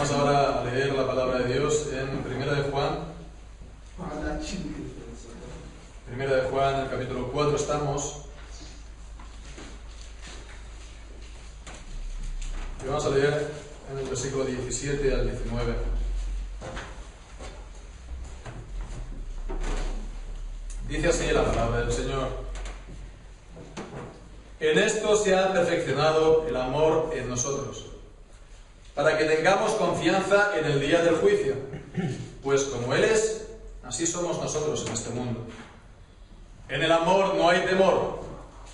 Vamos ahora a leer la palabra de Dios en Primera de Juan. Primera de Juan, en el capítulo 4 estamos. Y vamos a leer en el versículo 17 al 19. Dice así la palabra del Señor: En esto se ha perfeccionado el amor en nosotros, para que tengamos confianza en el día del juicio, pues como Él es, así somos nosotros en este mundo. En el amor no hay temor,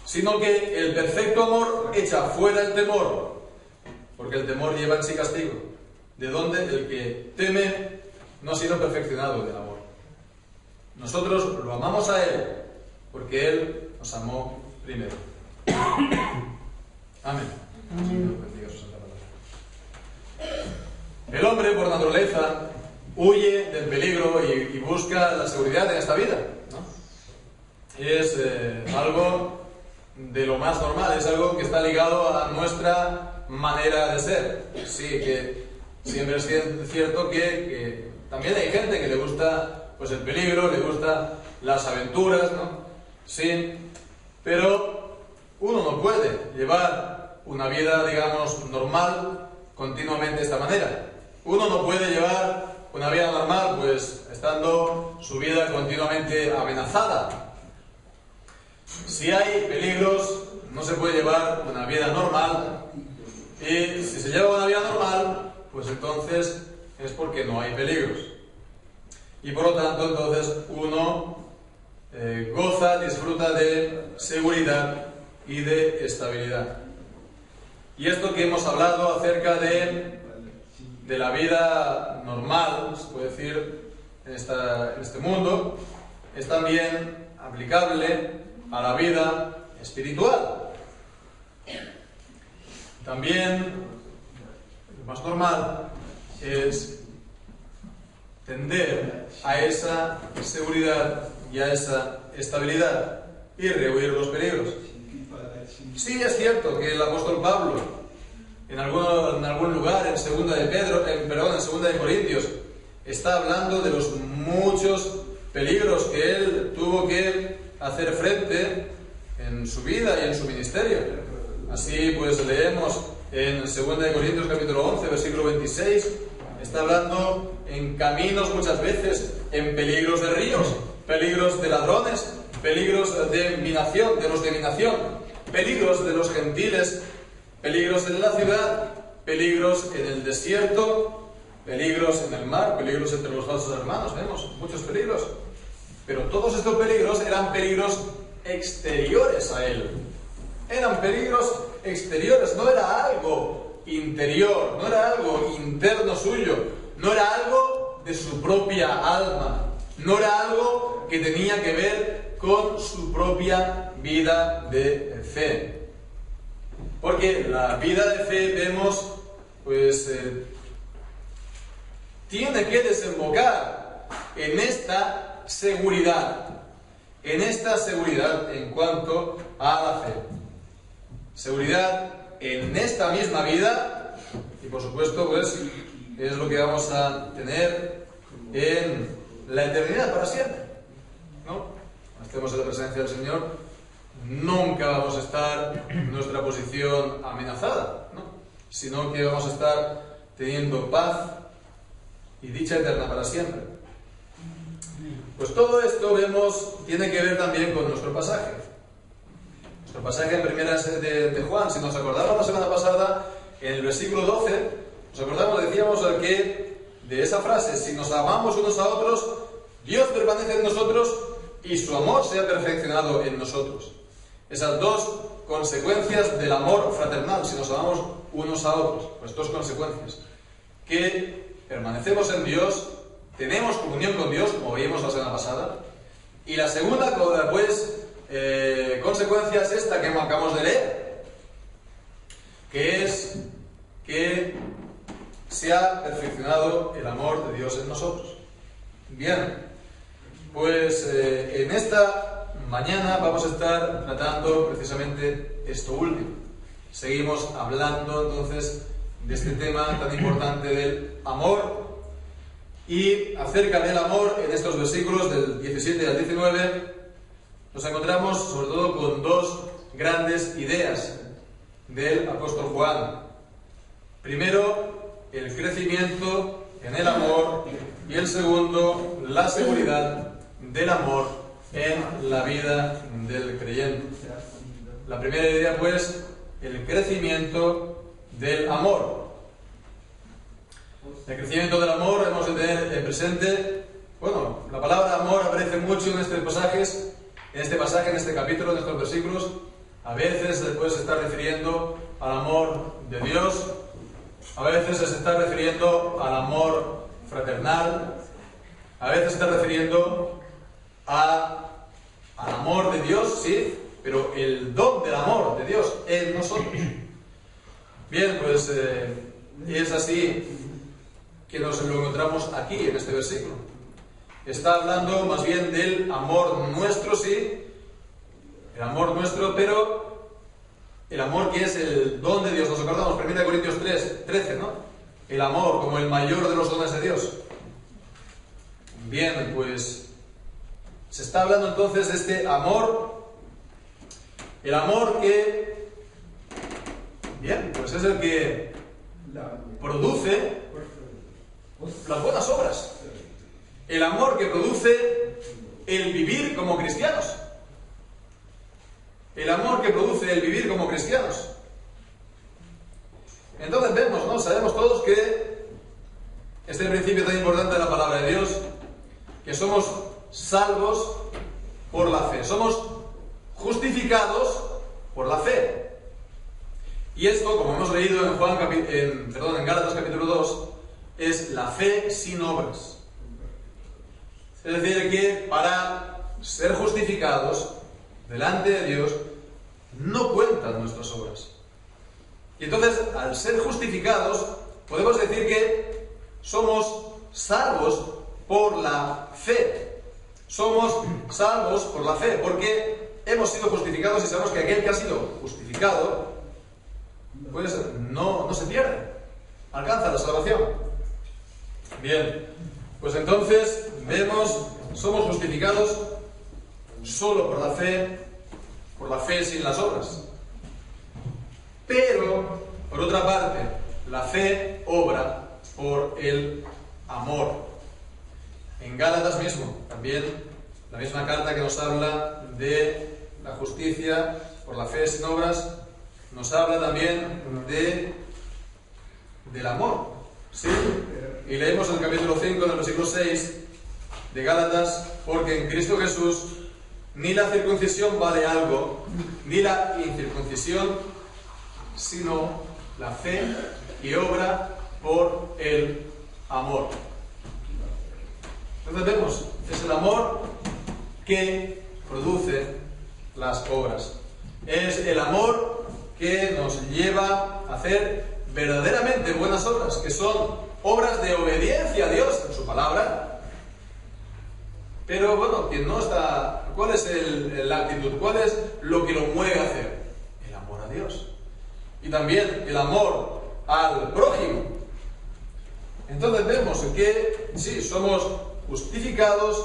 sino que el perfecto amor echa fuera el temor, porque el temor lleva en sí castigo, de donde el que teme no ha sido perfeccionado en el amor. Nosotros lo amamos a Él, porque Él nos amó primero. Amén. Señor, bendiga su santa palabra. El hombre, por naturaleza, huye del peligro y busca la seguridad en esta vida, ¿no? Es algo de lo más normal, es algo que está ligado a nuestra manera de ser. Sí, que siempre es cierto que también hay gente que le gusta pues el peligro, le gusta las aventuras, ¿no? Sí, pero uno no puede llevar una vida, digamos, normal continuamente de esta manera. Uno no puede llevar una vida normal, pues, estando su vida continuamente amenazada. Si hay peligros, no se puede llevar una vida normal. Y si se lleva una vida normal, pues entonces es porque no hay peligros. Y por lo tanto, entonces, uno goza, disfruta de seguridad y de estabilidad. Y esto que hemos hablado acerca de la vida normal, se puede decir, en este mundo, es también aplicable a la vida espiritual. También lo más normal es tender a esa seguridad y a esa estabilidad y rehuir los peligros. Sí, es cierto que el apóstol Pablo, en algún lugar, en segunda de Corintios, está hablando de los muchos peligros que él tuvo que hacer frente en su vida y en su ministerio. Así pues leemos en segunda de Corintios capítulo 11, versículo 26, está hablando en caminos muchas veces, en peligros de ríos, peligros de ladrones, peligros de minación, de los de minación, peligros de los gentiles, peligros en la ciudad, peligros en el desierto, peligros en el mar, peligros entre los falsos hermanos. Vemos muchos peligros, pero todos estos peligros eran peligros exteriores a él. Eran peligros exteriores, no era algo interior, no era algo interno suyo, no era algo de su propia alma, no era algo que tenía que ver con su propia vida de fe. Porque la vida de fe, vemos, pues tiene que desembocar en esta seguridad en cuanto a la fe. Seguridad en esta misma vida y, por supuesto, pues es lo que vamos a tener en la eternidad para siempre, ¿no? Cuando estemos en la presencia del Señor, nunca vamos a estar en nuestra posición amenazada, ¿no? Sino que vamos a estar teniendo paz y dicha eterna para siempre. Pues todo esto, vemos, tiene que ver también con nuestro pasaje. Nuestro pasaje en primera de Juan, si nos acordamos la semana pasada, en el versículo 12, nos acordamos, decíamos que de esa frase: si nos amamos unos a otros, Dios permanece en nosotros y su amor se ha perfeccionado en nosotros. Esas dos consecuencias del amor fraternal, si nos amamos unos a otros, pues dos consecuencias: que permanecemos en Dios, tenemos comunión con Dios, como veíamos la semana pasada, y la segunda, pues, consecuencia es esta que acabamos de leer, que es que se ha perfeccionado el amor de Dios en nosotros. Bien, pues en esta mañana vamos a estar tratando precisamente esto último. Seguimos hablando entonces de este tema tan importante del amor. Y acerca del amor, en estos versículos del 17 al 19, nos encontramos sobre todo con dos grandes ideas del apóstol Juan. Primero, el crecimiento en el amor, y el segundo, la seguridad del amor en la vida del creyente. La primera idea, pues, el crecimiento del amor. El crecimiento del amor hemos de tener presente, bueno, la palabra amor aparece mucho en este pasaje, en este capítulo, en estos versículos. A veces se puede estar refiriendo al amor de Dios, a veces se está refiriendo al amor fraternal, a veces se está refiriendo al amor de Dios, sí, pero el don del amor de Dios en nosotros. Bien, pues es así que nos lo encontramos aquí en este versículo. Está hablando más bien del amor nuestro, sí, el amor nuestro, pero el amor que es el don de Dios. Nos acordamos, 1 Corintios 13, ¿no? El amor como el mayor de los dones de Dios. Bien, pues se está hablando entonces de este amor, el amor que, bien, pues es el que produce las buenas obras, el amor que produce el vivir como cristianos, el amor que produce el vivir como cristianos. Entonces vemos, ¿no? Sabemos todos que este principio tan importante de la palabra de Dios, que somos salvos por la fe, somos justificados por la fe. Y esto, como hemos leído en Gálatas capítulo 2, es la fe sin obras. Es decir, que para ser justificados delante de Dios no cuentan nuestras obras. Y entonces, al ser justificados, podemos decir que somos salvos por la fe. Somos salvos por la fe, porque hemos sido justificados y sabemos que aquel que ha sido justificado, pues no se pierde, alcanza la salvación. Bien, pues entonces vemos, somos justificados solo por la fe sin las obras. Pero, por otra parte, la fe obra por el amor. En Gálatas mismo, también, la misma carta que nos habla de la justicia por la fe sin obras, nos habla también del amor. ¿Sí? Y leemos en el capítulo 5, en el versículo 6 de Gálatas: porque en Cristo Jesús ni la circuncisión vale algo, ni la incircuncisión, sino la fe y obra por el amor. Entonces vemos, es el amor que produce las obras. Es el amor que nos lleva a hacer verdaderamente buenas obras, que son obras de obediencia a Dios en su palabra. Pero bueno, quien no está, ¿cuál es la actitud? ¿Cuál es lo que lo mueve a hacer? El amor a Dios. Y también el amor al prójimo. Entonces vemos que sí, somos justificados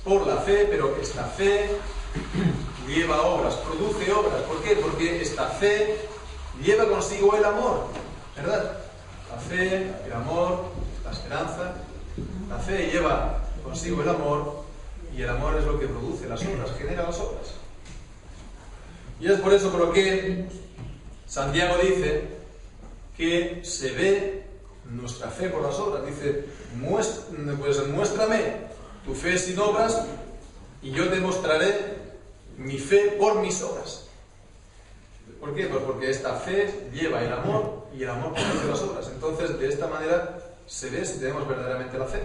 por la fe, pero esta fe lleva obras, produce obras. ¿Por qué? Porque esta fe lleva consigo el amor, ¿verdad? La fe, el amor, la esperanza. La fe lleva consigo el amor, y el amor es lo que produce las obras, genera las obras. Y es por eso por lo que Santiago dice que se ve nuestra fe por las obras. Dice, pues muéstrame tu fe sin obras y yo te mostraré mi fe por mis obras. ¿Por qué? Pues porque esta fe lleva el amor y el amor produce las obras. Entonces, de esta manera se ve si tenemos verdaderamente la fe.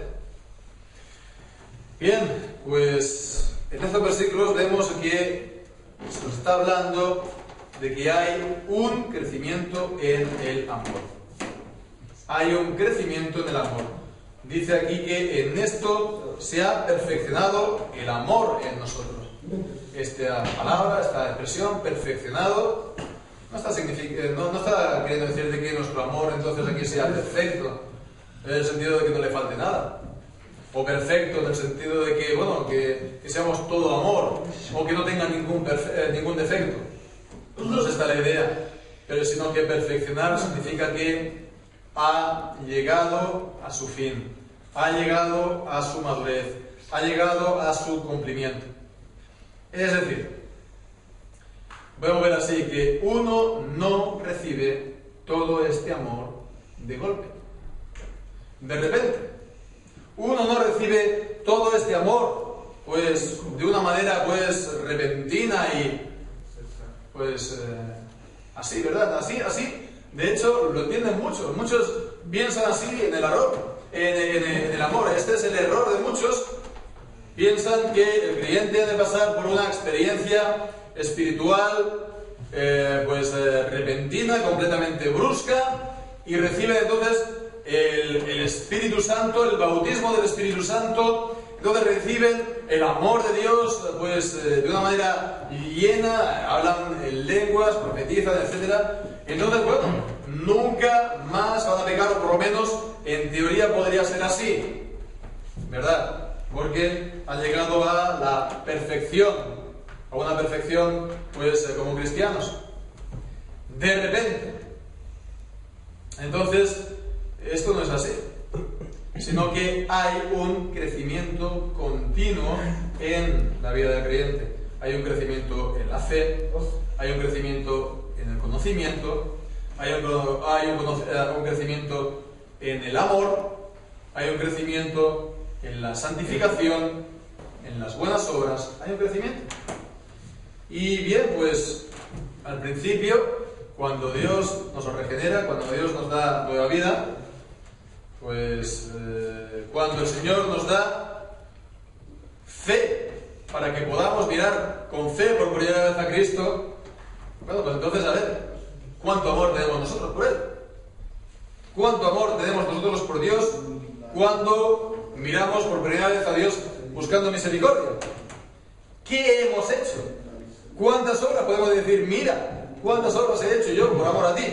Bien, pues en estos versículos vemos que se nos está hablando de que hay un crecimiento en el amor. Hay un crecimiento en el amor. Dice aquí que en esto se ha perfeccionado el amor en nosotros. Esta palabra, esta expresión, perfeccionado, no está queriendo decir de que nuestro amor entonces aquí sea perfecto, en el sentido de que no le falte nada. O perfecto en el sentido de que, bueno, que seamos todo amor, o que no tenga ningún defecto. No es esta la idea, pero sino que perfeccionar significa que ha llegado a su fin, ha llegado a su madurez, ha llegado a su cumplimiento. Es decir, podemos ver así que uno no recibe todo este amor de golpe, de repente. Uno no recibe todo este amor, pues, de una manera, pues, repentina y, pues, así, ¿verdad? Así. De hecho, lo entienden muchos. Muchos piensan así en el error, en el amor. Este es el error de muchos. Piensan que el creyente ha de pasar por una experiencia espiritual, repentina, completamente brusca, y recibe entonces el Espíritu Santo, el bautismo del Espíritu Santo, donde reciben el amor de Dios, pues de una manera llena, hablan en lenguas, profetizan, etc. Entonces, bueno, nunca más van a pecar, o por lo menos en teoría podría ser así, ¿verdad? Porque han llegado a la perfección, a una perfección, pues como cristianos. De repente. Entonces, esto no es así, sino que hay un crecimiento continuo en la vida del creyente. Hay un crecimiento en la fe, hay un crecimiento en el conocimiento, hay un crecimiento en el amor, hay un crecimiento en la santificación, en las buenas obras, hay un crecimiento. Y bien, pues al principio, cuando Dios nos regenera, cuando Dios nos da nueva vida, pues cuando el Señor nos da fe para que podamos mirar con fe por primera vez a Cristo, bueno, pues entonces a ver, ¿cuánto amor tenemos nosotros por Él? ¿Cuánto amor tenemos nosotros por Dios cuando miramos por primera vez a Dios buscando misericordia? ¿Qué hemos hecho? ¿Cuántas obras podemos decir, mira, cuántas obras he hecho yo por amor a ti?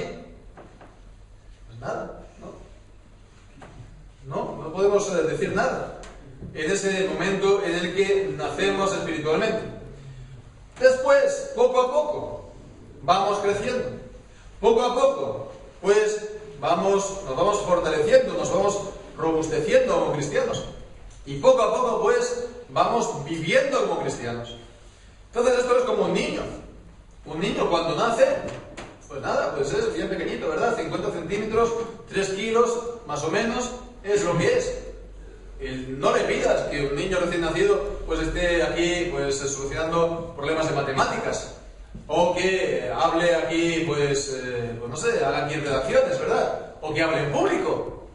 Pues nada. No podemos decir nada en ese momento en el que nacemos espiritualmente. Después, poco a poco, vamos creciendo. Poco a poco, pues nos vamos fortaleciendo, nos vamos robusteciendo como cristianos. Y poco a poco, pues, vamos viviendo como cristianos. Entonces esto es como un niño. Un niño cuando nace, pues nada, pues es bien pequeñito, ¿verdad? 50 centímetros, 3 kilos, más o menos. Es lo que es. No le pidas que un niño recién nacido pues esté aquí pues solucionando problemas de matemáticas, o que hable aquí pues no sé, haga aquí redacciones, ¿verdad? O que hable en público.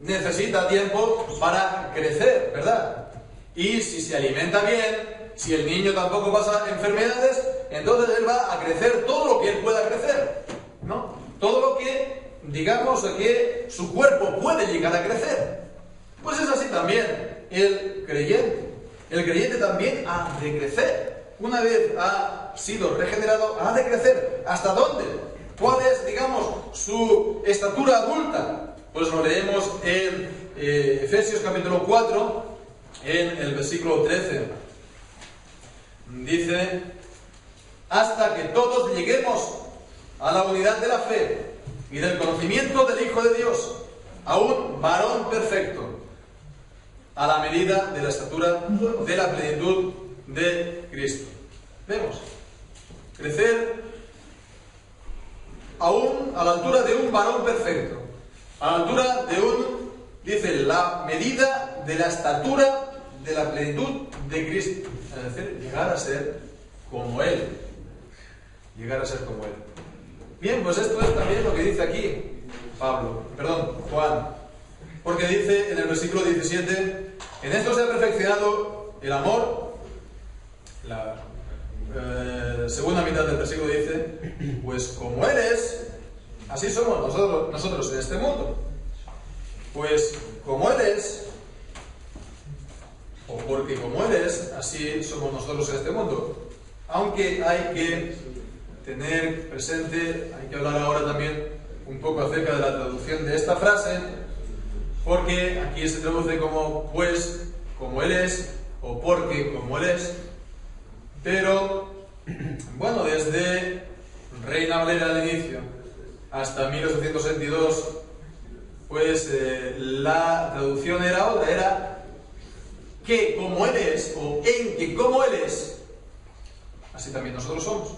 Necesita tiempo para crecer, ¿verdad? Y si se alimenta bien, si el niño tampoco pasa enfermedades, entonces él va a crecer todo lo que él pueda crecer, ¿no? Todo lo que digamos que su cuerpo puede llegar a crecer. Pues es así también el creyente. El creyente también ha de crecer. Una vez ha sido regenerado, ha de crecer. ¿Hasta dónde? ¿Cuál es, digamos, su estatura adulta? Pues lo leemos en Efesios capítulo 4, en el versículo 13. Dice, hasta que todos lleguemos a la unidad de la fe y del conocimiento del Hijo de Dios, a un varón perfecto, a la medida de la estatura de la plenitud de Cristo. Vemos, crecer aún a la altura de un varón perfecto, a la altura de dice, la medida de la estatura de la plenitud de Cristo. Es decir, llegar a ser como Él. Llegar a ser como Él. Bien, pues esto es también lo que dice aquí Juan. Porque dice en el versículo 17, en esto se ha perfeccionado el amor. La segunda mitad del versículo dice, pues como Él es, así somos nosotros en este mundo. Pues como Él es, o porque como Él es, así somos nosotros en este mundo. Aunque hay que tener presente, hay que hablar ahora también un poco acerca de la traducción de esta frase, porque aquí se traduce como pues, como Él es, o porque, como Él es, pero bueno, desde Reina Valera al inicio hasta 1822, pues la traducción era otra, era que como Él es, o en que como Él es, así también nosotros somos.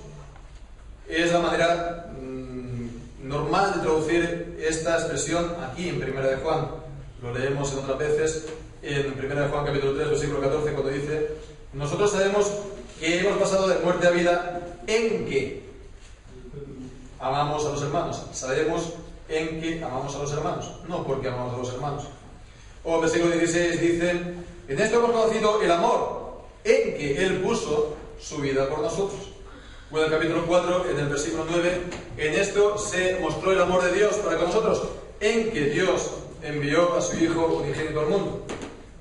Es la manera normal de traducir esta expresión aquí en Primera de Juan. Lo leemos en otras veces en Primera de Juan capítulo 3, versículo 14, cuando dice: nosotros sabemos que hemos pasado de muerte a vida en que amamos a los hermanos. Sabemos en que amamos a los hermanos, no porque amamos a los hermanos. O el versículo 16 dice: en esto hemos conocido el amor, en que Él puso su vida por nosotros. O en el capítulo 4, en el versículo 9: en esto se mostró el amor de Dios para con nosotros, en que Dios envió a su Hijo unigénito al mundo.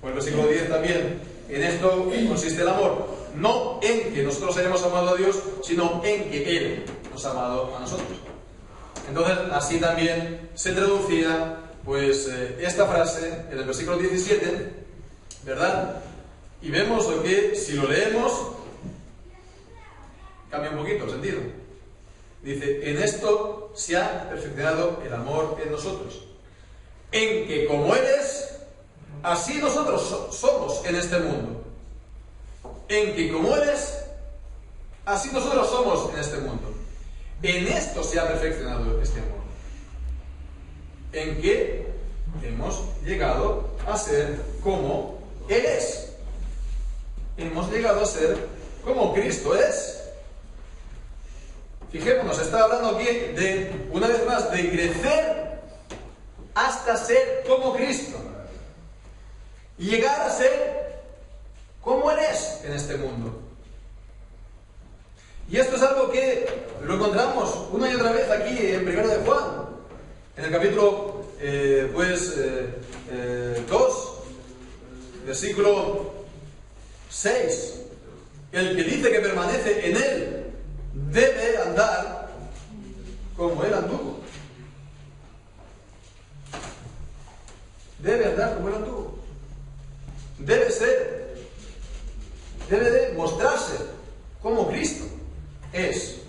O el versículo 10 también: en esto consiste el amor, no en que nosotros hayamos amado a Dios, sino en que Él nos ha amado a nosotros. Entonces, así también se traducía pues esta frase en el versículo 17, ¿verdad? Y vemos lo que, si lo leemos, cambia un poquito el sentido. Dice: en esto se ha perfeccionado el amor en nosotros, en que como Él es, así nosotros somos en este mundo. En que como Él es, así nosotros somos en este mundo. En esto se ha perfeccionado este amor, en que hemos llegado a ser como Él es. Hemos llegado a ser como Cristo es. Fijémonos, está hablando aquí de, una vez más, de crecer hasta ser como Cristo y llegar a ser como Él es en este mundo. Y esto es algo que lo encontramos una y otra vez aquí en 1 de Juan, en el capítulo 2, versículo 6. El que dice que permanece en Él debe andar como Él anduvo. Debe andar como Él anduvo. Debe ser, debe de mostrarse como Cristo es.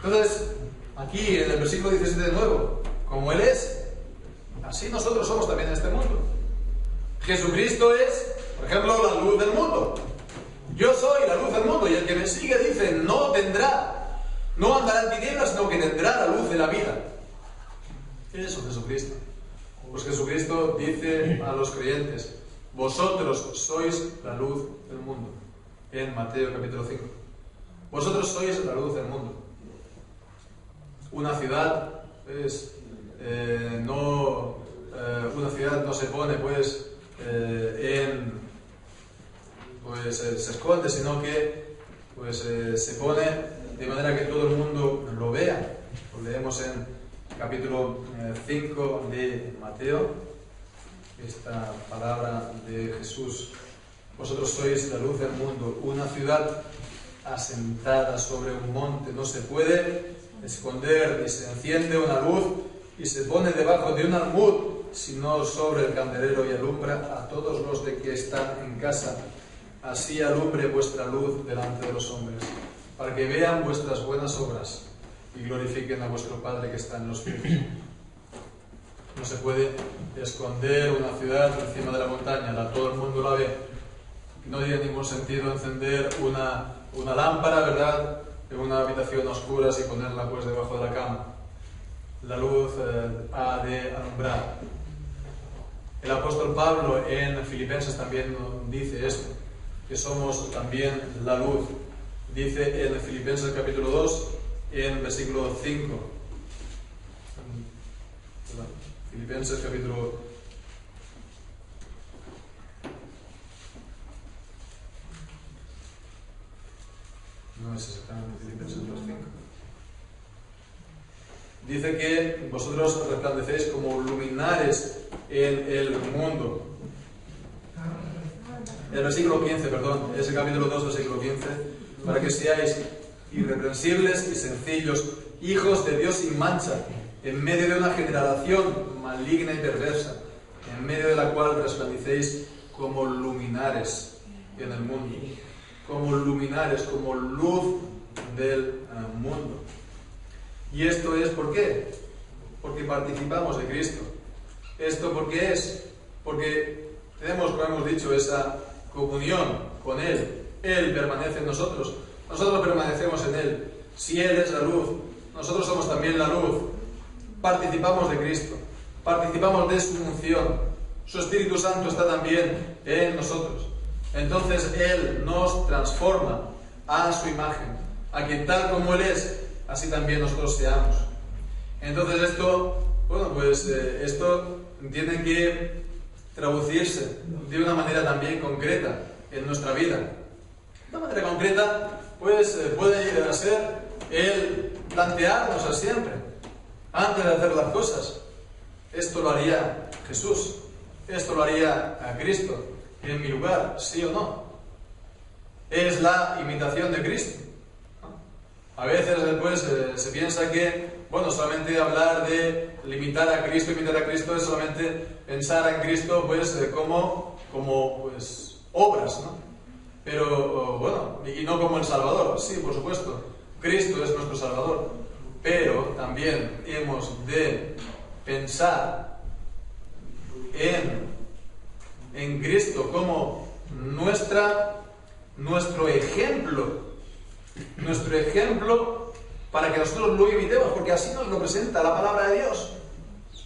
Entonces, aquí en el versículo 17 de nuevo: como Él es, así nosotros somos también en este mundo. Jesucristo es, por ejemplo, la luz del mundo. Yo soy la luz del mundo, y el que me sigue, dice, no andará en tinieblas, sino que tendrá la luz de la vida. ¿Qué es eso, Jesucristo? Pues Jesucristo dice a los creyentes: vosotros sois la luz del mundo, en Mateo capítulo 5. Vosotros sois la luz del mundo. Una ciudad, pues, una ciudad no se pone, pues, se esconde, sino que, pues, se pone de manera que todo el mundo lo vea. Lo leemos en capítulo 5 de Mateo, esta palabra de Jesús: vosotros sois la luz del mundo. Una ciudad asentada sobre un monte no se puede esconder, ni se enciende una luz y se pone debajo de un almud, sino sobre el candelero, y alumbra a todos los de que están en casa. Así alumbre vuestra luz delante de los hombres, para que vean vuestras buenas obras y glorifiquen a vuestro Padre que está en los cielos. No se puede esconder una ciudad encima de la montaña, todo el mundo la ve. No tiene ningún sentido encender una lámpara, ¿verdad?, en una habitación a oscuras y ponerla, pues, debajo de la cama. La luz ha de alumbrar. El apóstol Pablo en Filipenses también dice esto, que somos también la luz. Dice en Filipenses capítulo 2, en versículo 5. Filipenses capítulo no es exactamente Filipenses 2:5. Dice que vosotros resplandecéis como luminares en el mundo. El versículo 15, perdón, es el capítulo 2, versículo 15, para que seáis irreprensibles y sencillos, hijos de Dios sin mancha, en medio de una generación maligna y perversa, en medio de la cual resplandecéis como luminares en el mundo, como luminares, como luz del mundo. ¿Y esto es por qué? Porque participamos de Cristo. ¿Esto por qué es? Porque tenemos, como hemos dicho, esa comunión con Él. Él permanece en nosotros. Nosotros permanecemos en Él. Si Él es la luz, nosotros somos también la luz. Participamos de Cristo. Participamos de su unción. Su Espíritu Santo está también en nosotros. Entonces Él nos transforma a su imagen, a que tal como Él es, así también nosotros seamos. Entonces esto, esto tiene que traducirse de una manera también concreta en nuestra vida. De una manera concreta, puede llegar a ser el plantearnos a siempre, antes de hacer las cosas. Esto lo haría Jesús, esto lo haría a Cristo en mi lugar, ¿sí o no? Es la imitación de Cristo. A veces después se piensa que, solamente hablar de imitar a Cristo es solamente pensar en Cristo como obras, ¿no? Pero, y no como el Salvador. Sí, por supuesto, Cristo es nuestro Salvador, pero también hemos de pensar en Cristo como nuestro ejemplo para que nosotros lo imitemos, porque así nos lo presenta la palabra de Dios,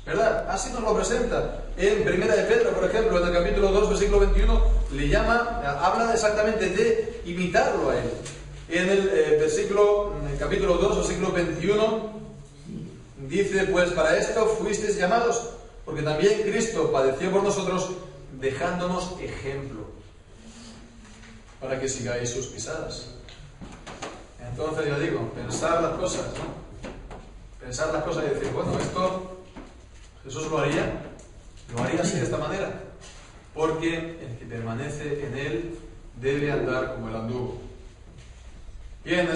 ¿verdad? Así nos lo presenta. En Primera de Pedro, por ejemplo, en el capítulo 2, versículo 21, habla exactamente de imitarlo a Él. En el capítulo 2, versículo 21, dice: pues para esto fuisteis llamados, porque también Cristo padeció por nosotros, dejándonos ejemplo, para que sigáis sus pisadas. Entonces yo digo, pensar las cosas, ¿no? Pensar las cosas y decir, esto Jesús lo haría así, de esta manera, porque el que permanece en Él debe andar como Él anduvo. Bien,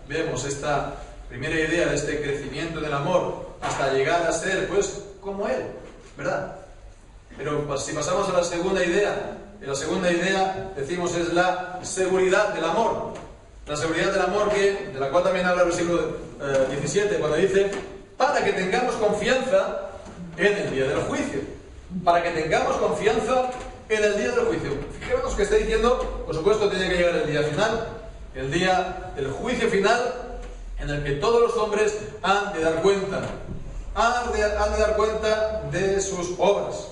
vemos esta primera idea de este crecimiento del amor hasta llegar a ser, como Él, ¿verdad? Pero si pasamos a la segunda idea, decimos es la seguridad del amor. La seguridad del amor de la cual también habla el versículo 17, cuando dice: para que tengamos confianza en el día del juicio. Para que tengamos confianza en el día del juicio. Fijémonos que está diciendo, por supuesto, tiene que llegar el día final, el día del juicio final, en el que todos los hombres han de dar cuenta. Han de dar cuenta de sus obras.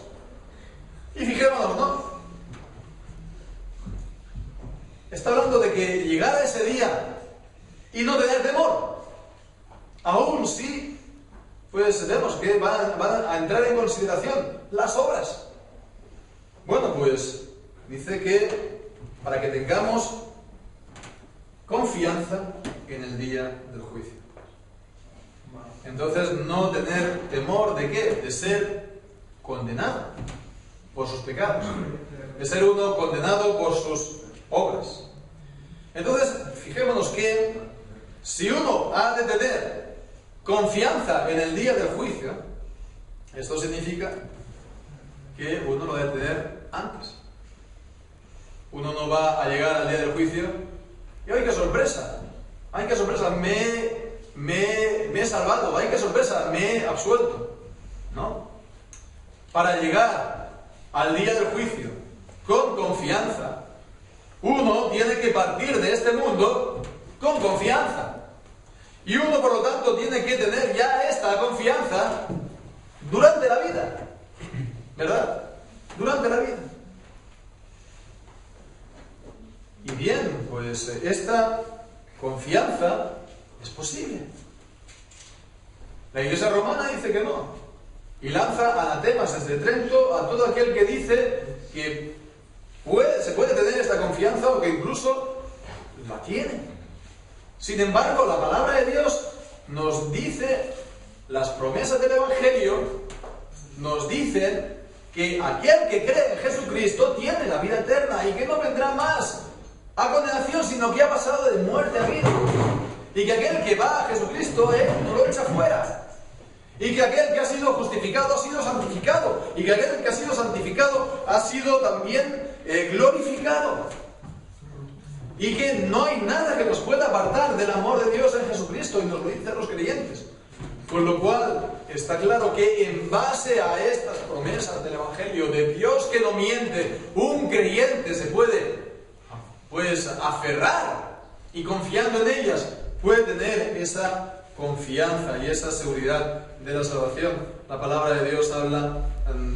Y fijémonos, ¿no? Está hablando de que llegara ese día y no tener temor. Aún sí, vemos que van a entrar en consideración las obras. Dice que para que tengamos confianza en el día del juicio. Entonces, no tener temor ¿de qué? De ser condenado por sus pecados. De ser uno condenado por sus obras. Entonces, fijémonos que si uno ha de tener confianza en el día del juicio, esto significa que uno lo debe tener antes. Uno no va a llegar al día del juicio y ¡ay, qué sorpresa! ¡Ay, qué sorpresa! Me he salvado. ¡Ay, qué sorpresa! Me he absuelto. ¿No? Para llegar al día del juicio con confianza, uno tiene que partir de este mundo con confianza. Y uno, por lo tanto, tiene que tener ya esta confianza durante la vida. ¿Verdad? Durante la vida. Y bien, esta confianza es posible. La Iglesia romana dice que no. Y lanza anatemas desde Trento a todo aquel que dice que se puede tener esta confianza o que incluso la tiene. Sin embargo, la palabra de Dios nos dice, las promesas del Evangelio nos dicen que aquel que cree en Jesucristo tiene la vida eterna y que no vendrá más a condenación, sino que ha pasado de muerte a vida. Y que aquel que va a Jesucristo, Él no lo echa fuera. Y que aquel que ha sido justificado ha sido santificado. Y que aquel que ha sido santificado ha sido también glorificado. Y que no hay nada que nos pueda apartar del amor de Dios en Jesucristo. Y nos lo dicen los creyentes. Con lo cual, está claro que en base a estas promesas del Evangelio de Dios que no miente, un creyente se puede, pues, aferrar y confiando en ellas, puede tener esa confianza y esa seguridad de la salvación. La palabra de Dios habla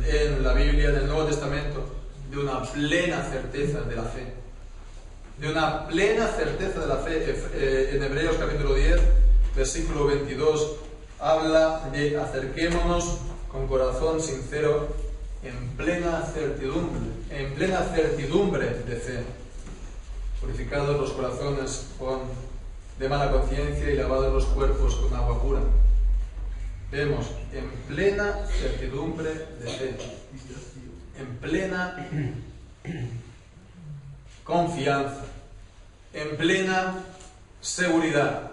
en la Biblia, en el Nuevo Testamento, de una plena certeza de la fe. De una plena certeza de la fe. En Hebreos capítulo 10, versículo 22, habla de acerquémonos con corazón sincero en plena certidumbre de fe. Purificados los corazones de mala conciencia y lavados los cuerpos con agua pura. Vemos, en plena certidumbre de fe, en plena confianza, en plena seguridad,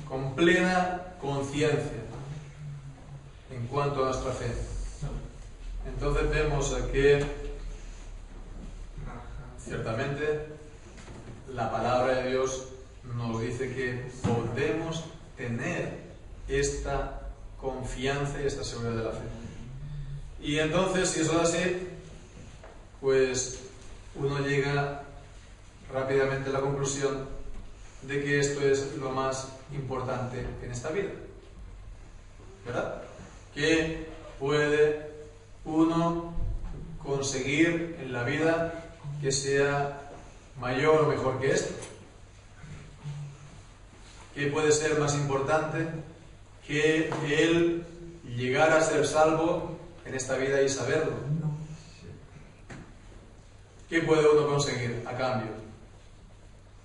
con plena conciencia en cuanto a nuestra fe. Entonces vemos que ciertamente la palabra de Dios nos dice que podemos tener esta confianza y esta seguridad de la fe. Y entonces, si eso es así, pues uno llega rápidamente a la conclusión de que esto es lo más importante en esta vida, ¿verdad? ¿Qué puede uno conseguir en la vida que sea mayor o mejor que esto? ¿Qué puede ser más importante que el llegar a ser salvo en esta vida y saberlo? ¿Qué puede uno conseguir a cambio?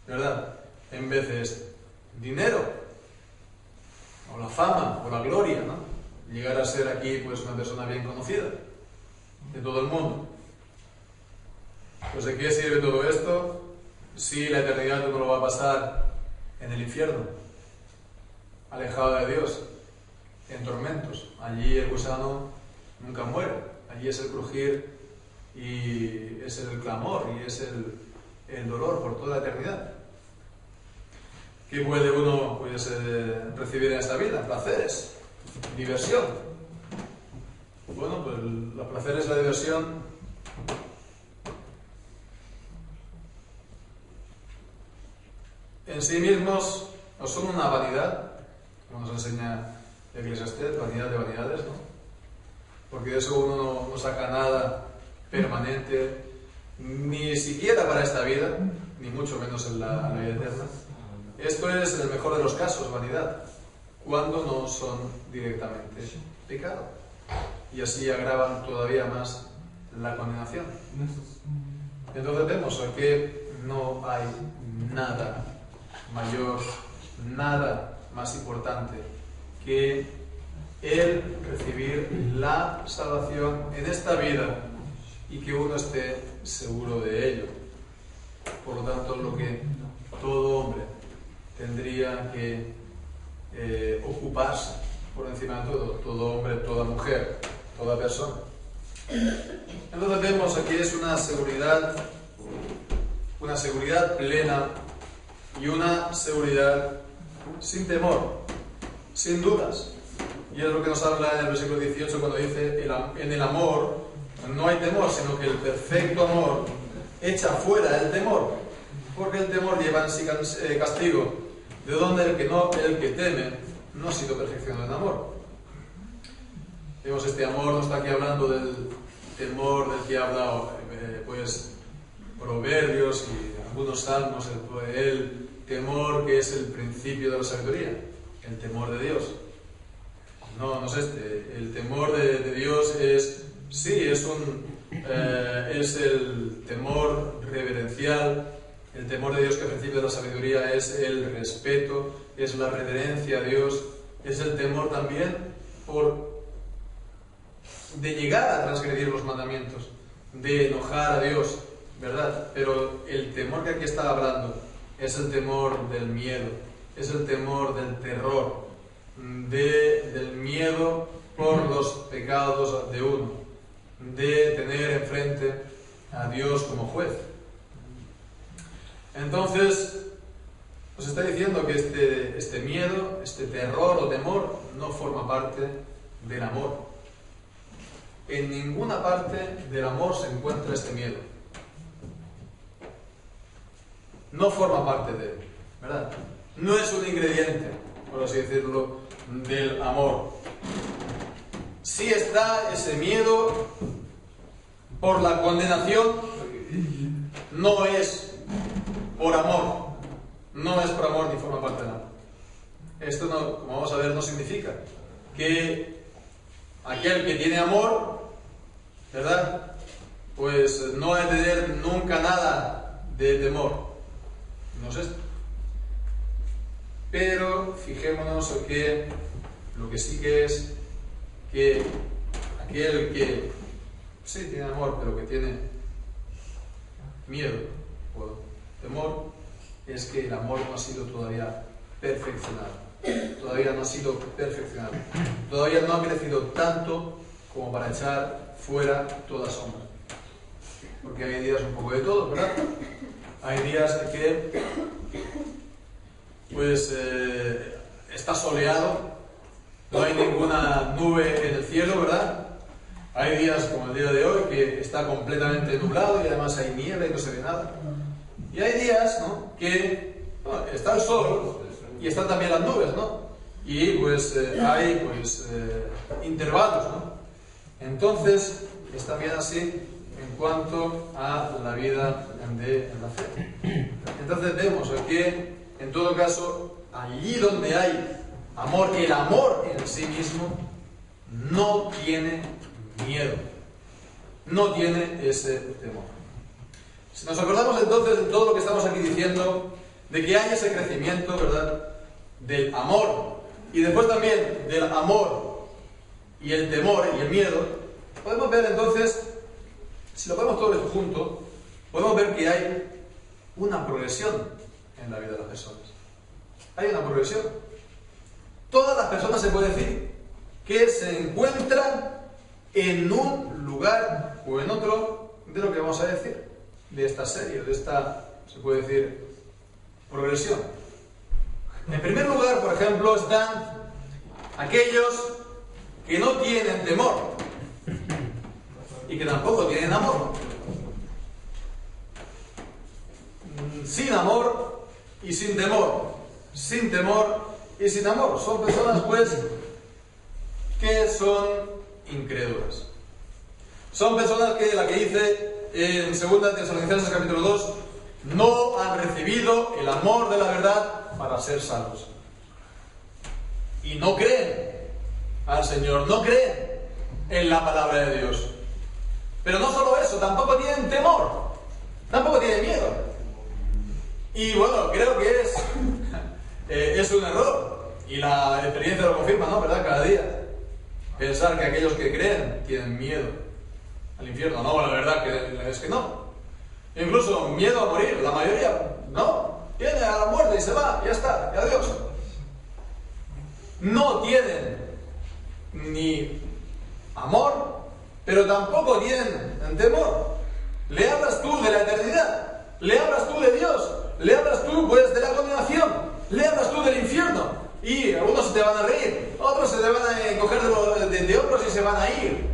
¿Verdad? En veces dinero, o la fama, o la gloria, ¿no? Llegar a ser aquí pues una persona bien conocida de todo el mundo. Pues ¿de qué sirve todo esto si la eternidad uno lo va a pasar en el infierno, alejado de Dios, en tormentos? Allí el gusano nunca muere, allí es el crujir y es el clamor y es el dolor por toda la eternidad. ¿Qué puede uno pues, recibir en esta vida? Placeres, diversión. Bueno, pues los placeres y la diversión en sí mismos no son una vanidad, como nos enseña Eclesiastés, vanidad de vanidades, ¿no? Porque de eso uno no saca nada permanente, ni siquiera para esta vida, ni mucho menos en la vida eterna. Esto es, en el mejor de los casos, vanidad, cuando no son directamente pecado. Y así agravan todavía más la condenación. Entonces vemos que no hay nada mayor, nada más importante que el recibir la salvación en esta vida y que uno esté seguro de ello. Por lo tanto, lo que todo hombre tendría que ocuparse por encima de todo hombre, toda mujer, toda persona. Entonces vemos aquí es una seguridad plena y una seguridad sin temor, sin dudas. Y es lo que nos habla en el versículo 18 cuando dice, en el amor no hay temor, sino que el perfecto amor echa fuera el temor, porque el temor lleva en sí castigo, de donde el que teme no ha sido perfeccionado en amor. Vemos este amor, no está aquí hablando del temor del que habla pues Proverbios y algunos salmos, el temor que es el principio de la sabiduría, el temor de Dios. No es este. El temor de Dios es el temor reverencial. El temor de Dios que al principio de la sabiduría es el respeto, es la reverencia a Dios, es el temor también de llegar a transgredir los mandamientos, de enojar a Dios, ¿verdad? Pero el temor que aquí está hablando es el temor del miedo, es el temor del terror, del miedo por los pecados de uno, de tener enfrente a Dios como juez. Entonces, nos está diciendo que este miedo, este terror o temor, no forma parte del amor. En ninguna parte del amor se encuentra este miedo. No forma parte de él, ¿verdad? No es un ingrediente, por así decirlo, del amor. Sí está ese miedo por la condenación, no es por amor. No es por amor ni forma parte del amor. Esto, no, como vamos a ver, no significa que aquel que tiene amor, ¿verdad?, pues no ha de tener nunca nada de temor. No es esto. Pero fijémonos que lo que sí que es que aquel que sí tiene amor, pero que tiene miedo o temor, es que el amor no ha sido todavía perfeccionado. Todavía no ha sido perfeccionado. Todavía no ha crecido tanto como para echar fuera toda sombra. Porque hay días un poco de todo, ¿verdad? Hay días que pues está soleado, no hay ninguna nube en el cielo, ¿verdad? Hay días como el día de hoy que está completamente nublado y además hay niebla y no se ve nada. Y hay días, ¿no?, que está el sol y están también las nubes, ¿no? Y pues hay intervalos, ¿no? Entonces es también así en cuanto a la vida de la fe. Entonces vemos que en todo caso allí donde hay amor, el amor en sí mismo no tiene miedo, no tiene ese temor. Si nos acordamos entonces de todo lo que estamos aquí diciendo, de que hay ese crecimiento, ¿verdad?, del amor, y después también del amor y el temor y el miedo, podemos ver entonces, si lo ponemos todo esto junto, podemos ver que hay una progresión en la vida de las personas. Hay una progresión. Todas las personas, se puede decir, que se encuentran en un lugar o en otro de lo que vamos a decir, de esta serie, de esta, se puede decir, progresión. En primer lugar, por ejemplo, están aquellos que no tienen temor y que tampoco tienen amor. Sin amor y sin temor. Sin temor y sin amor. Son personas, pues, que son incrédulas. Son personas que, la que dice en 2 Tesalonicenses capítulo 2, no han recibido el amor de la verdad para ser salvos. Y no creen al Señor, no creen en la palabra de Dios. Pero no solo eso, tampoco tienen temor, tampoco tienen miedo. Y bueno, creo que es un error. Y la experiencia lo confirma, ¿no? ¿Verdad? Cada día. Pensar que aquellos que creen tienen miedo al infierno. No, la verdad que es que no. Incluso miedo a morir, la mayoría, no. Viene a la muerte y se va, ya está, y adiós. No tienen ni amor, pero tampoco tienen temor. Le hablas tú de la eternidad, le hablas tú de Dios, le hablas tú, pues, de la condenación, le hablas tú del infierno. Y algunos se te van a reír, otros se te van a coger de hombros y se van a ir.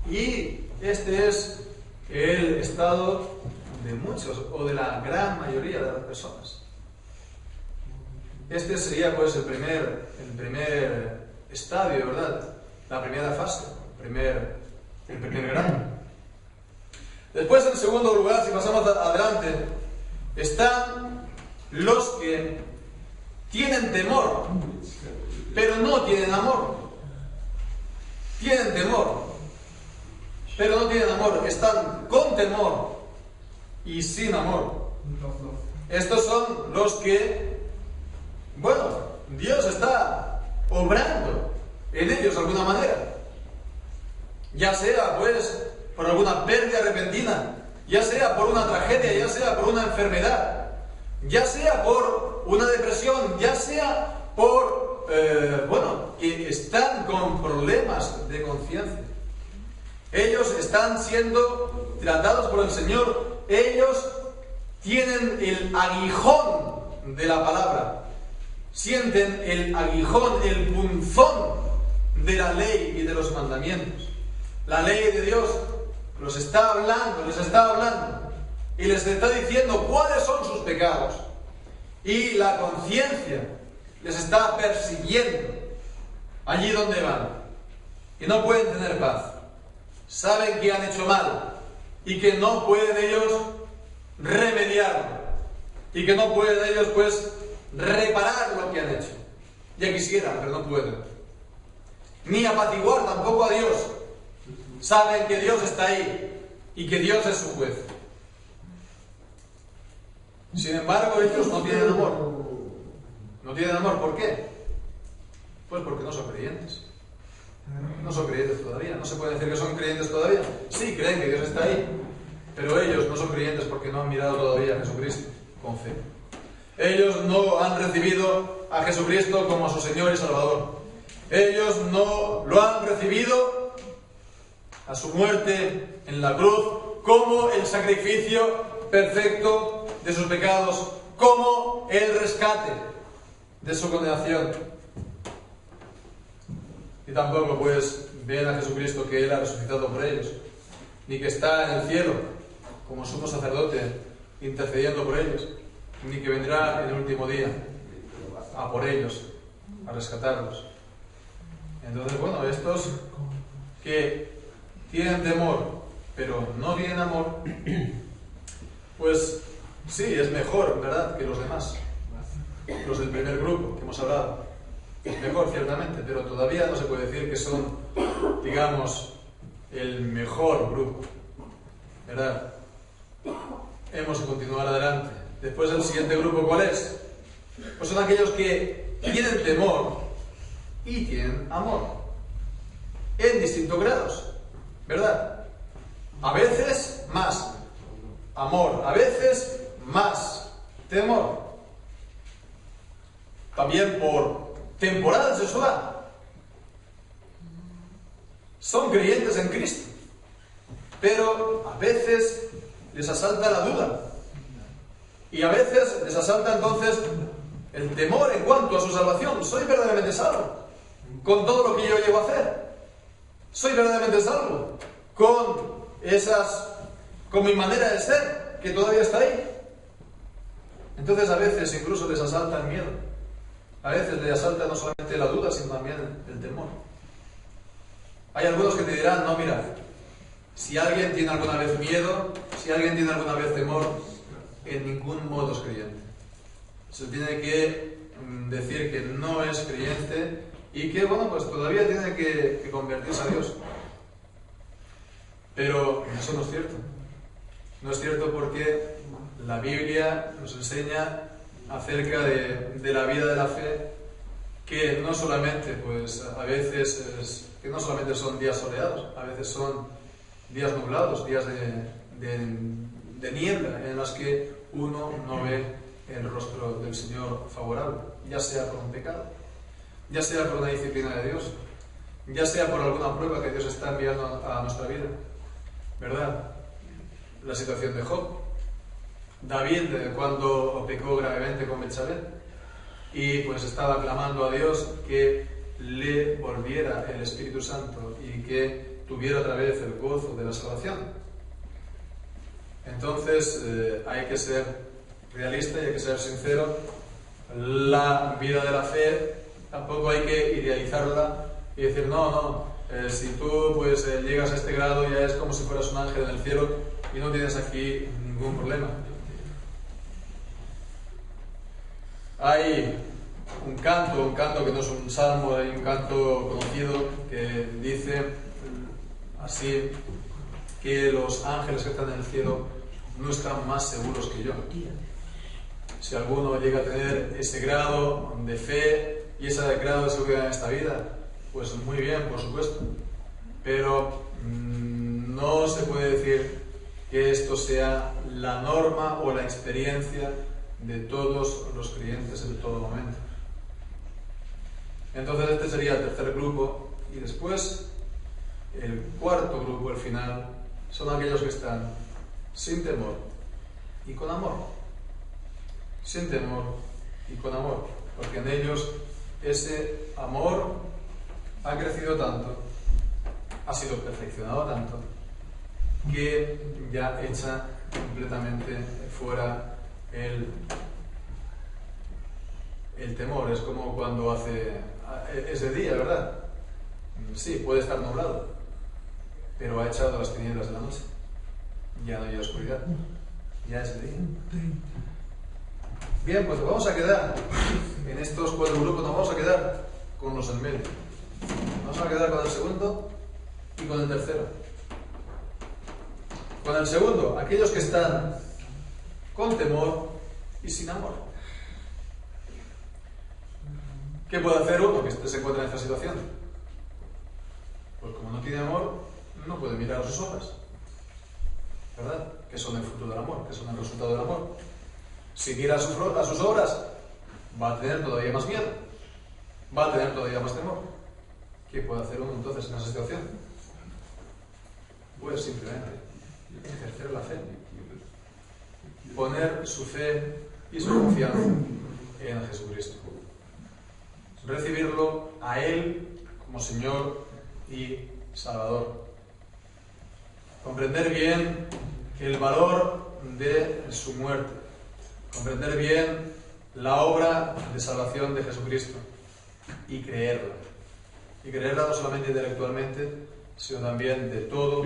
Y este es el estado de muchos, o de la gran mayoría de las personas. Este sería, pues, el primer estadio, ¿verdad? La primera fase, el primer grado. Después, en segundo lugar, si pasamos adelante, están los que tienen temor, pero no tienen amor. Tienen temor, pero no tienen amor. Están con temor y sin amor. Estos son los que, bueno, Dios está obrando en ellos de alguna manera. Ya sea, pues, por alguna pérdida repentina ya sea por una tragedia, ya sea por una enfermedad, ya sea por una depresión, ya sea por, que están con problemas de conciencia. Ellos están siendo tratados por el Señor. Ellos tienen el aguijón de la palabra. Sienten el aguijón, el punzón de la ley y de los mandamientos. La ley de Dios los está hablando, les está hablando y les está diciendo cuáles son sus pecados. Y la conciencia les está persiguiendo allí donde van. Y no pueden tener paz. Saben que han hecho mal y que no pueden ellos remediarlo y que no pueden ellos reparar lo que han hecho. Ya quisieran, pero no pueden. Ni apaciguar tampoco a Dios. Saben que Dios está ahí y que Dios es su juez. Sin embargo, ellos no tienen amor. No tienen amor, ¿por qué? Pues porque no son creyentes. No son creyentes todavía. No se puede decir que son creyentes todavía. Sí, creen que Dios está ahí, pero ellos no son creyentes porque no han mirado todavía a Jesucristo con fe. Ellos no han recibido a Jesucristo como a su Señor y Salvador. Ellos no lo han recibido a su muerte en la cruz como el sacrificio perfecto de sus pecados, como el rescate de su condenación. Y tampoco ven a Jesucristo que Él ha resucitado por ellos, ni que está en el cielo como sumo sacerdote intercediendo por ellos, ni que vendrá en el último día a por ellos, a rescatarlos. Entonces, estos que tienen temor, pero no tienen amor, pues sí, es mejor, ¿verdad?, que los demás, los del primer grupo que hemos hablado. Es mejor, ciertamente, pero todavía no se puede decir que son, digamos, el mejor grupo, ¿verdad? Hemos de continuar adelante. Después, el siguiente grupo, ¿cuál es? Pues son aquellos que tienen temor y tienen amor, en distintos grados, ¿verdad? A veces más amor, a veces más temor. También por temporadas de su edad. Son creyentes en Cristo, pero a veces les asalta la duda y a veces les asalta entonces el temor en cuanto a su salvación. ¿Soy verdaderamente salvo con todo lo que yo llevo a hacer? ¿Soy verdaderamente salvo con mi manera de ser, que todavía está ahí? Entonces a veces incluso les asalta el miedo. A veces les asalta no solamente la duda, sino también el temor. Hay algunos que te dirán, no, mira, si alguien tiene alguna vez miedo, si alguien tiene alguna vez temor, en ningún modo es creyente. Se tiene que decir que no es creyente y que, todavía tiene que convertirse a Dios. Pero eso no es cierto. No es cierto porque la Biblia nos enseña acerca de la vida de la fe, que no solamente, a veces, que no solamente son días soleados, a veces son días nublados, días de niebla, en los que uno no ve el rostro del Señor favorable, ya sea por un pecado, ya sea por una disciplina de Dios, ya sea por alguna prueba que Dios está enviando a nuestra vida, ¿verdad? La situación de Job, David, cuando pecó gravemente con Betsabé y estaba clamando a Dios que le volviera el Espíritu Santo y que tuviera otra vez el gozo de la salvación. Entonces hay que ser realista y hay que ser sincero. La vida de la fe tampoco hay que idealizarla y decir, si tú llegas a este grado ya es como si fueras un ángel en el cielo y no tienes aquí ningún problema. Hay un canto que no es un salmo, hay un canto conocido que dice así, que los ángeles que están en el cielo no están más seguros que yo. Si alguno llega a tener ese grado de fe y ese grado de seguridad en esta vida, pues muy bien, por supuesto, pero no se puede decir que esto sea la norma o la experiencia de todos los creyentes en todo momento. Entonces este sería el tercer grupo, y después el cuarto grupo, el final, son aquellos que están sin temor y con amor. Sin temor y con amor, porque en ellos ese amor ha crecido tanto, ha sido perfeccionado tanto, que ya echa completamente fuera el temor. Es como cuando es de día, ¿verdad? Sí, puede estar nublado, pero ha echado las tinieblas de la noche. Ya no hay oscuridad, ya es de día. Bien, pues vamos a quedar en estos cuatro grupos, nos vamos a quedar con los en medio. Vamos a quedar con el segundo y con el tercero. Con el segundo, aquellos que están con temor y sin amor. ¿Qué puede hacer uno que se encuentra en esta situación? Pues como no tiene amor, no puede mirar a sus obras, ¿verdad? Que son el fruto del amor, que son el resultado del amor. Si mira a sus obras, va a tener todavía más miedo, va a tener todavía más temor. ¿Qué puede hacer uno entonces en esa situación? Pues simplemente ejercer la fe, poner su fe y su confianza en Jesucristo, recibirlo a Él como Señor y Salvador, comprender bien el valor de su muerte, comprender bien la obra de salvación de Jesucristo y creerla no solamente intelectualmente, sino también de todo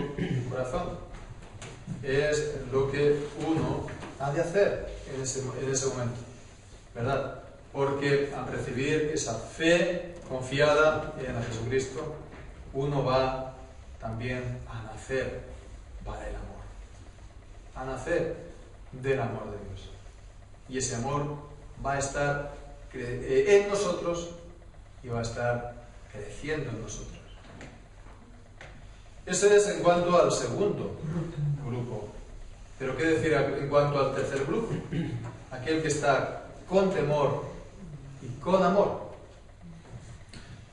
corazón. Es lo que uno ha de hacer en ese momento, ¿verdad? Porque al recibir esa fe confiada en Jesucristo, uno va también a nacer para el amor, a nacer del amor de Dios. Y ese amor va a estar en nosotros y va a estar creciendo en nosotros. Ese es en cuanto al segundo grupo. Pero ¿qué decir en cuanto al tercer grupo? Aquel que está con temor y con amor.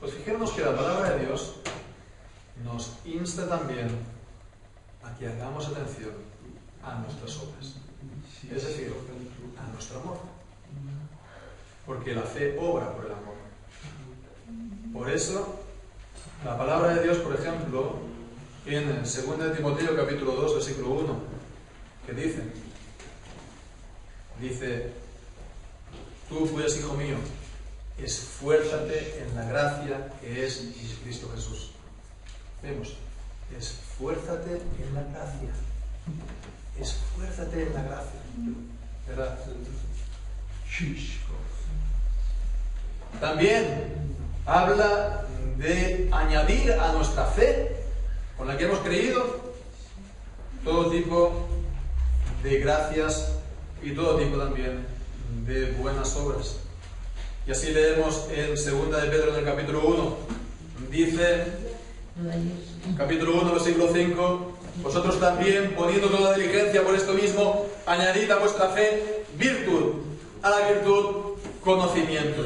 Pues fijémonos que la palabra de Dios nos insta también a que hagamos atención a nuestras obras, es decir, a nuestro amor, porque la fe obra por el amor. Por eso la palabra de Dios, por ejemplo, en 2 Timoteo capítulo 2 versículo 1, que dice: tú pues, hijo mío, esfuérzate en la gracia que es Cristo Jesús. Vemos, esfuérzate en la gracia. Esfuérzate en la gracia, ¿verdad? También habla de añadir a nuestra fe, con la que hemos creído, todo tipo de gracias y todo tipo también de buenas obras. Y así leemos en 2 de Pedro, en el capítulo 1, dice, capítulo 1, versículo 5: vosotros también, poniendo toda diligencia por esto mismo, añadid a vuestra fe virtud, a la virtud conocimiento,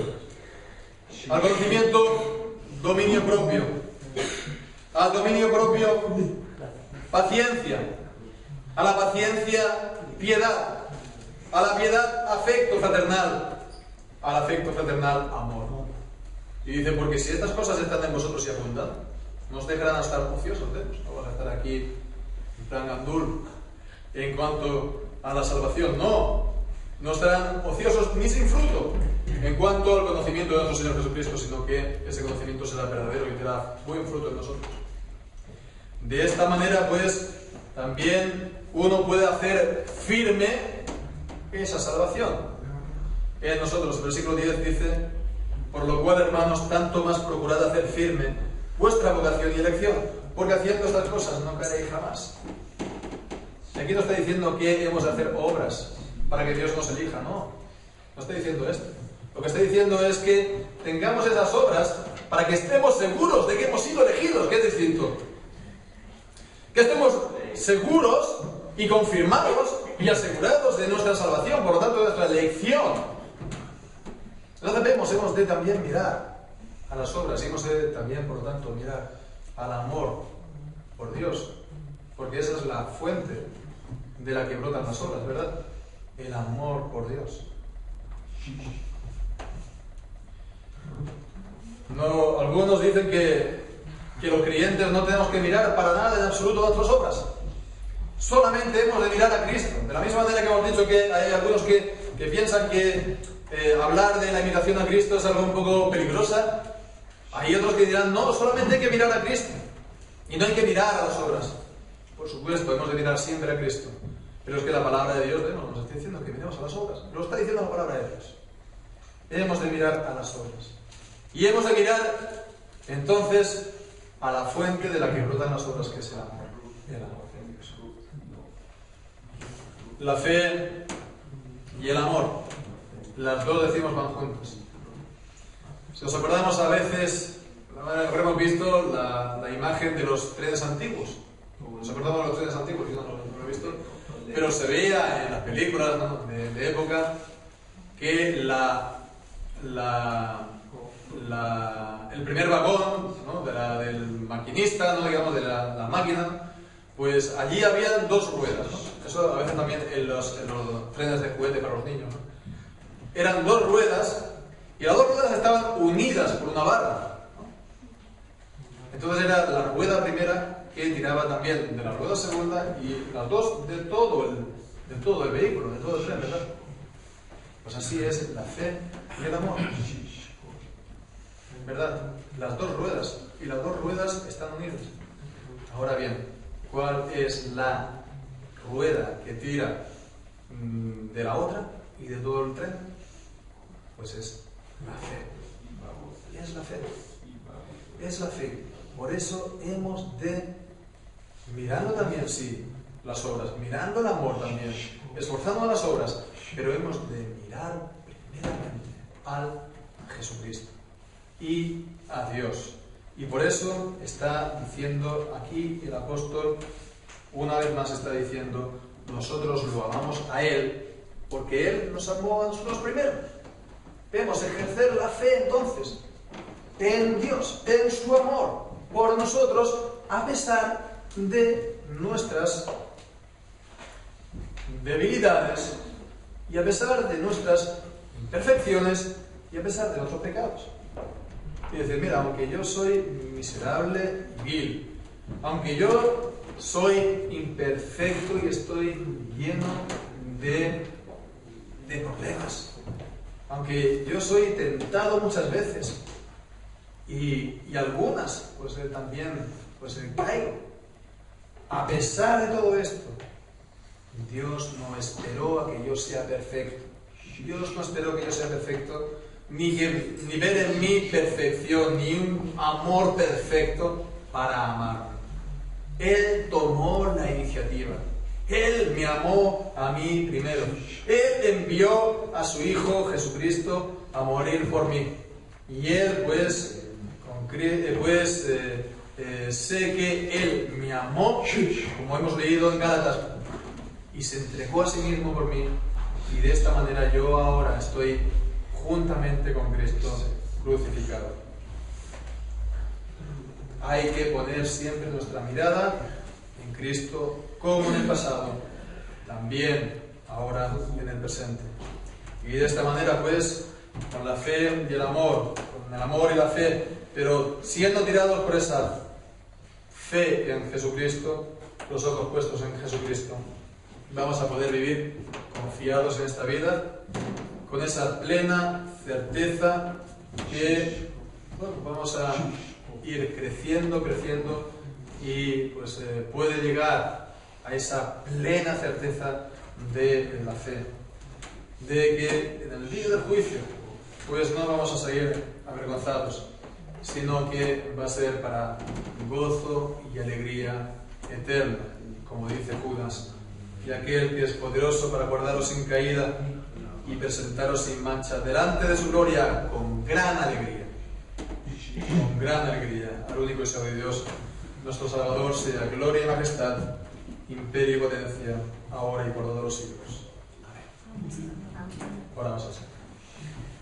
al conocimiento dominio propio, al dominio propio paciencia, a la paciencia piedad, a la piedad afecto fraternal, al afecto fraternal amor. Y dice, porque si estas cosas están en vosotros y abundan, no os dejarán estar ociosos, no vas a estar aquí en plan gandul en cuanto a la salvación, no estarán ociosos ni sin fruto en cuanto al conocimiento de nuestro Señor Jesucristo, sino que ese conocimiento será verdadero y tendrá buen fruto en nosotros. De esta manera, pues, también uno puede hacer firme esa salvación. En nosotros, el versículo 10 dice: por lo cual, hermanos, tanto más procurad hacer firme vuestra vocación y elección, porque haciendo estas cosas no caeréis jamás. Y aquí no está diciendo que hemos de hacer obras para que Dios nos elija, no está diciendo esto. Lo que está diciendo es que tengamos esas obras para que estemos seguros de que hemos sido elegidos, que es distinto. Que estemos seguros y confirmados y asegurados de nuestra salvación, por lo tanto de nuestra elección. Entonces hemos de también mirar a las obras y hemos de también, por lo tanto, mirar al amor por Dios, porque esa es la fuente de la que brotan las obras, ¿verdad? El amor por Dios. No, algunos dicen que los creyentes no tenemos que mirar para nada en absoluto a otras obras. Solamente hemos de mirar a Cristo. De la misma manera que hemos dicho que hay algunos que piensan que hablar de la imitación a Cristo es algo un poco peligrosa, hay otros que dirán, no, solamente hay que mirar a Cristo y no hay que mirar a las obras. Por supuesto, hemos de mirar siempre a Cristo. Pero es que la palabra de Dios nos está diciendo que miremos a las obras. Lo está diciendo la palabra de Dios. Hemos de mirar a las obras. Y hemos de mirar, entonces, a la fuente de la que brotan las obras, que es el amor. El amor de Dios. La fe y el amor, las dos decimos van juntas. Si nos acordamos a veces, habremos visto la imagen de los trenes antiguos. Nos acordamos de los trenes antiguos, yo no lo he visto. Pero se veía en las películas, ¿no?, de época que el primer vagón, ¿no?, del maquinista, ¿no?, digamos, de la máquina, pues allí había dos ruedas, ¿no? Eso a veces también en los trenes de juguete para los niños, ¿no? Eran dos ruedas y las dos ruedas estaban unidas por una barra, ¿no? Entonces era la rueda primera que tiraba también de la rueda segunda y las dos de todo el vehículo, de todo el tren, ¿verdad? Pues así es la fe y el amor, ¿verdad? Las dos ruedas, y las dos ruedas están unidas. Ahora bien, ¿cuál es la rueda que tira de la otra y de todo el tren? Pues es la fe. Es la fe. Es la fe. Por eso hemos de, mirando también, sí, las obras, mirando el amor también, esforzando las obras, pero hemos de mirar primeramente al Jesucristo y a Dios. Y por eso está diciendo aquí el apóstol, una vez más está diciendo, nosotros lo amamos a Él, porque Él nos amó a nosotros primero. Debemos ejercer la fe entonces en Dios, en su amor por nosotros, a pesar de nuestras debilidades y a pesar de nuestras imperfecciones y a pesar de nuestros pecados. Y decir, mira, aunque yo soy miserable y vil, aunque yo soy imperfecto y estoy lleno de problemas, aunque yo soy tentado muchas veces y algunas pues también caigo, a pesar de todo esto, Dios no esperó a que yo sea perfecto. Dios no esperó que yo sea perfecto, ni ver en mí perfección, ni un amor perfecto para amarme. Él tomó la iniciativa. Él me amó a mí primero. Él envió a su Hijo Jesucristo a morir por mí. Y Él, sé que Él me amó, como hemos leído en Gálatas, y se entregó a sí mismo por mí. Y de esta manera yo ahora estoy juntamente con Cristo crucificado. Hay que poner siempre nuestra mirada en Cristo, como en el pasado, también ahora en el presente. Y de esta manera, pues, con la fe y el amor, con el amor y la fe, pero siendo tirados por esa fe en Jesucristo, los ojos puestos en Jesucristo, vamos a poder vivir confiados en esta vida, con esa plena certeza que vamos a ir creciendo y pues puede llegar a esa plena certeza de la fe, de que en el día del juicio pues no vamos a salir avergonzados, sino que va a ser para gozo y alegría eterna, como dice Judas, y aquel que es poderoso para guardaros sin caída y presentaros sin mancha delante de su gloria con gran alegría. Con gran alegría. Al único y sabio Dios, nuestro Salvador, sea gloria y majestad imperio y potencia, ahora y por todos los siglos. Amén. Oramos al Señor.